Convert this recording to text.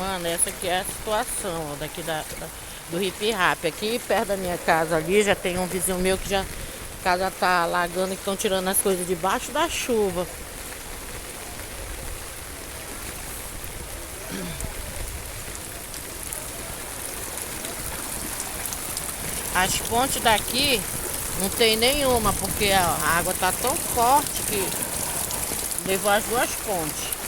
Mano, essa aqui é a situação, ó, daqui do Hip Rap. Aqui perto da minha casa ali já tem um vizinho meu que já a casa tá alagando e estão tirando as coisas debaixo da chuva. As pontes daqui não tem nenhuma, porque a água tá tão forte que levou as duas pontes.